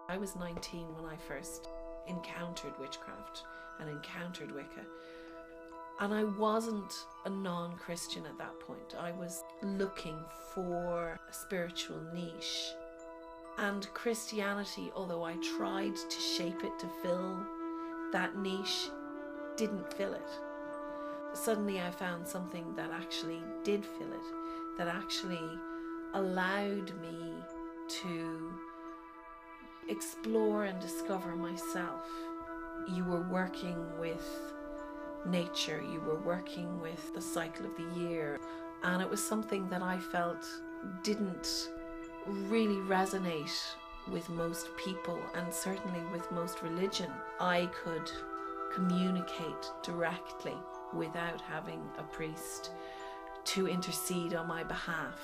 I was 19 when I first encountered witchcraft and encountered Wicca. And I wasn't a non-Christian at that point. I was looking for a spiritual niche. And Christianity, although I tried to shape it to fill that niche, didn't fill it. Suddenly I found something that actually did fill it, that actually allowed me to explore and discover myself. You were working with nature, you were working with the cycle of the year, and it was something that I felt didn't really resonate with most people, and certainly with most religion. I could communicate directly without having a priest to intercede on my behalf.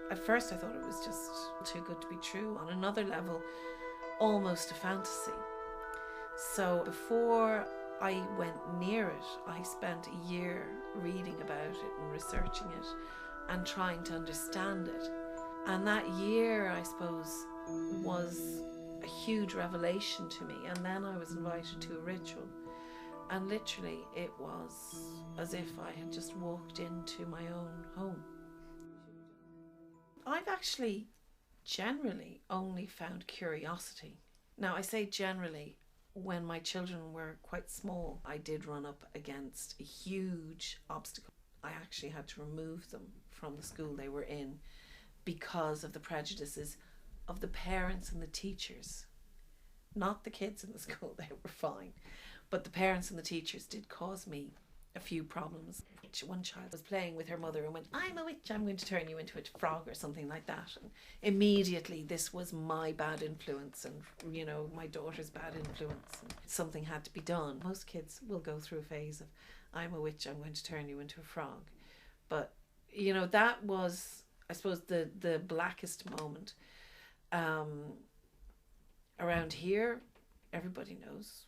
At first I thought it was just too good to be true. On another level, almost a fantasy. So before I went near it, I spent a year reading about it and researching it and trying to understand it. And that year, I suppose, was a huge revelation to me. And then I was invited to a ritual. And literally, it was as if I had just walked into my own home. I've actually generally only found curiosity. Now, I say generally, when my children were quite small, I did run up against a huge obstacle. I actually had to remove them from the school they were in because of the prejudices of the parents and the teachers. Not the kids in the school, they were fine. But the parents and the teachers did cause me a few problems. One child was playing with her mother and went, "I'm a witch, I'm going to turn you into a frog," or something like that. And immediately this was my bad influence and, you know, my daughter's bad influence. And something had to be done. Most kids will go through a phase of, "I'm a witch, I'm going to turn you into a frog." But, you know, that was, I suppose, the blackest moment. Around here, everybody knows.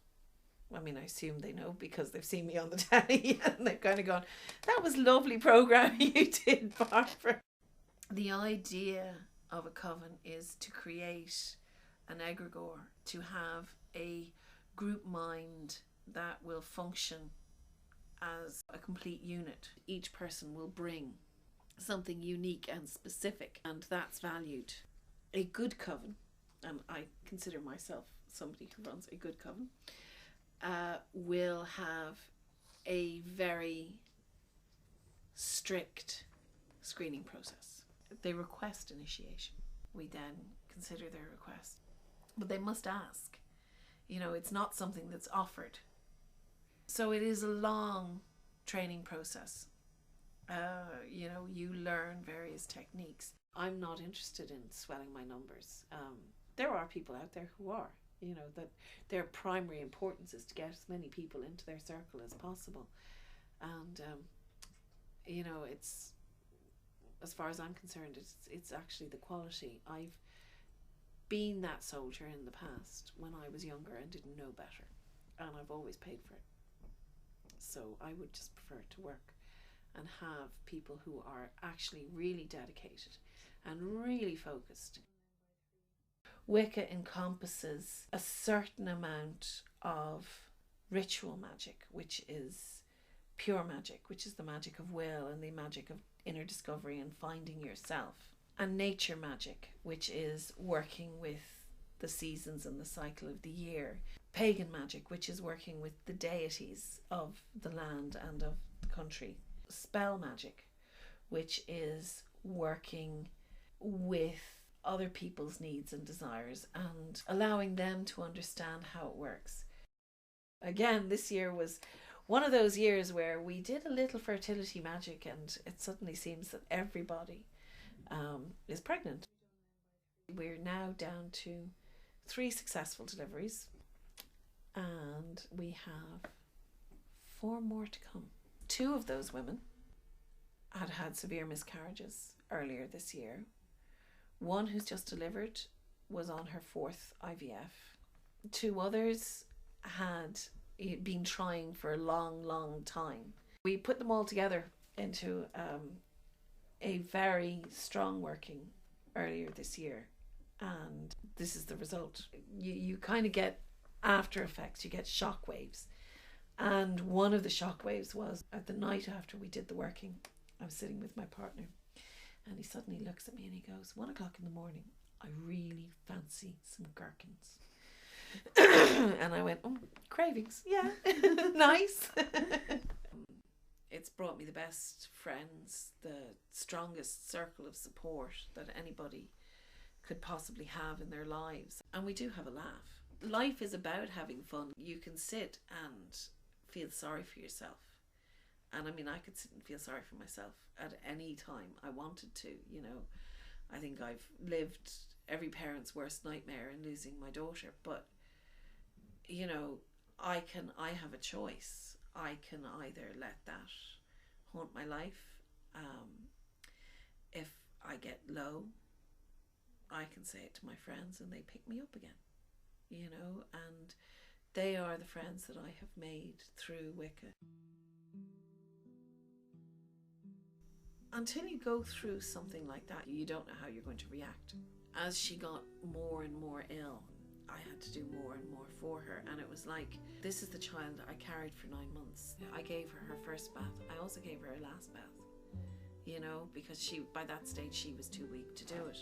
I mean, I assume they know because they've seen me on the telly and they've kind of gone, "That was lovely programming you did, Barbara." The idea of a coven is to create an egregore, to have a group mind that will function as a complete unit. Each person will bring something unique and specific, and that's valued. A good coven, and I consider myself somebody who runs a good coven, will have a very strict screening process. They request initiation. We then consider their request. But they must ask. You know, it's not something that's offered. So it is a long training process. You know, you learn various techniques. I'm not interested in swelling my numbers. There are people out there who are. You know, that their primary importance is to get as many people into their circle as possible. And, you know, it's, as far as I'm concerned, it's actually the quality. I've been that soldier in the past when I was younger and didn't know better. And I've always paid for it. So I would just prefer to work and have people who are actually really dedicated and really focused. Wicca encompasses a certain amount of ritual magic, which is pure magic, which is the magic of will and the magic of inner discovery and finding yourself. And nature magic, which is working with the seasons and the cycle of the year. Pagan magic, which is working with the deities of the land and of the country. Spell magic, which is working with other people's needs and desires and allowing them to understand how it works. Again, this year was one of those years where we did a little fertility magic, and it suddenly seems that everybody is pregnant. We're now down to 3 successful deliveries, and we have 4 more to come. 2 of those women had severe miscarriages earlier this year. One who's just delivered was on her 4th IVF. 2 others had been trying for a long time. We put them all together into a very strong working earlier this year, and this is the result. You kind of get after effects, you get shock waves. And one of the shock waves was at the night after we did the working, I was sitting with my partner, and he suddenly looks at me and he goes, 1 o'clock in the morning, I really fancy some gherkins. And I went, cravings, yeah, nice. It's brought me the best friends, the strongest circle of support that anybody could possibly have in their lives. And we do have a laugh. Life is about having fun. You can sit and feel sorry for yourself. And I mean, I could sit and feel sorry for myself at any time I wanted to, you know. I think I've lived every parent's worst nightmare in losing my daughter. But, you know, I have a choice. I can either let that haunt my life. If I get low, I can say it to my friends and they pick me up again, you know, and they are the friends that I have made through Wicca. Until you go through something like that, you don't know how you're going to react. As she got more and more ill, I had to do more and more for her, and it was like, this is the child I carried for 9 months. I gave her her first bath. I also gave her her last bath, you know, because by that stage she was too weak to do it.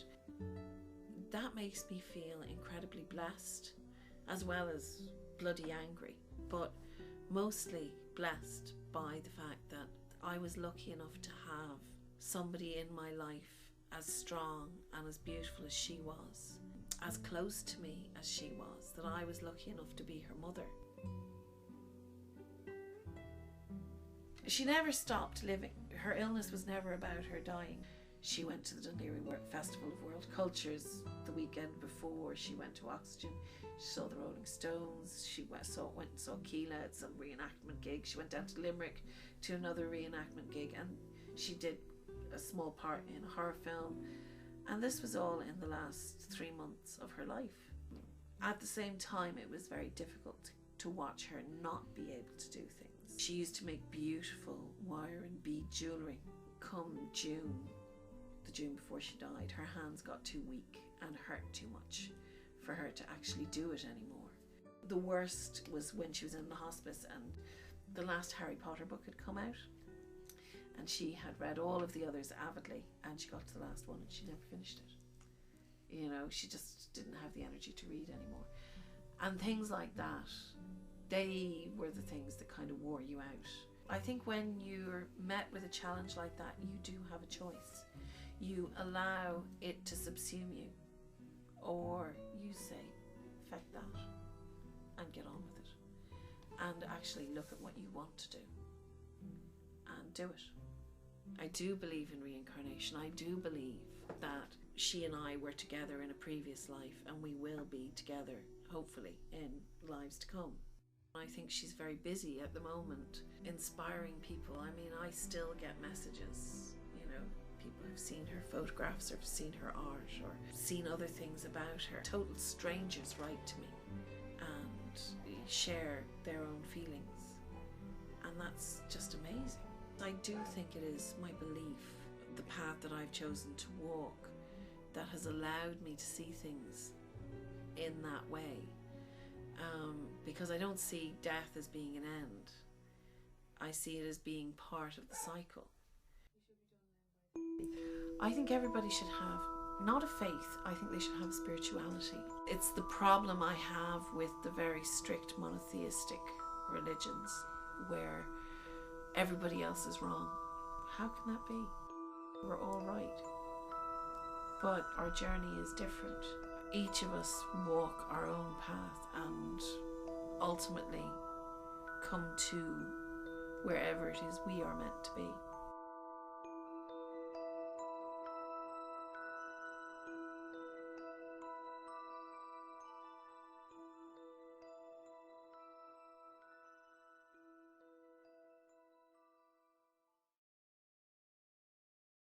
That makes me feel incredibly blessed, as well as bloody angry, but mostly blessed by the fact that I was lucky enough to have somebody in my life as strong and as beautiful as she was, as close to me as she was, that I was lucky enough to be her mother. She never stopped living. Her illness was never about her dying. She went to the Dundee Festival of World Cultures the weekend before. She went to Oxygen. She saw the Rolling Stones. She went and saw Keela at some reenactment gig. She went down to Limerick to another reenactment gig, and she did a small part in a horror film. And this was all in the last 3 months of her life. At the same time, it was very difficult to watch her not be able to do things. She used to make beautiful wire and bead jewellery. Come June, the June before she died, her hands got too weak and hurt too much for her to actually do it anymore. The worst was when she was in the hospice and the last Harry Potter book had come out, and she had read all of the others avidly, and she got to the last one and she never finished it. You know, she just didn't have the energy to read anymore. And things like that, they were the things that kind of wore you out. I think when you're met with a challenge like that, you do have a choice. You allow it to subsume you, or you say, feck that, and get on with it, and actually look at what you want to do and do it. I do believe in reincarnation. I do believe that she and I were together in a previous life, and we will be together, hopefully, in lives to come. I think she's very busy at the moment, inspiring people. I mean, I still get messages, you know, people who've seen her photographs or seen her art or seen other things about her. Total strangers write to me and share their own feelings, and that's just amazing. I do think it is my belief, the path that I've chosen to walk, that has allowed me to see things in that way. Because I don't see death as being an end. I see it as being part of the cycle. I think everybody should have, not a faith, I think they should have spirituality. It's the problem I have with the very strict monotheistic religions where everybody else is wrong. How can that be? We're all right. But our journey is different. Each of us walk our own path and ultimately come to wherever it is we are meant to be.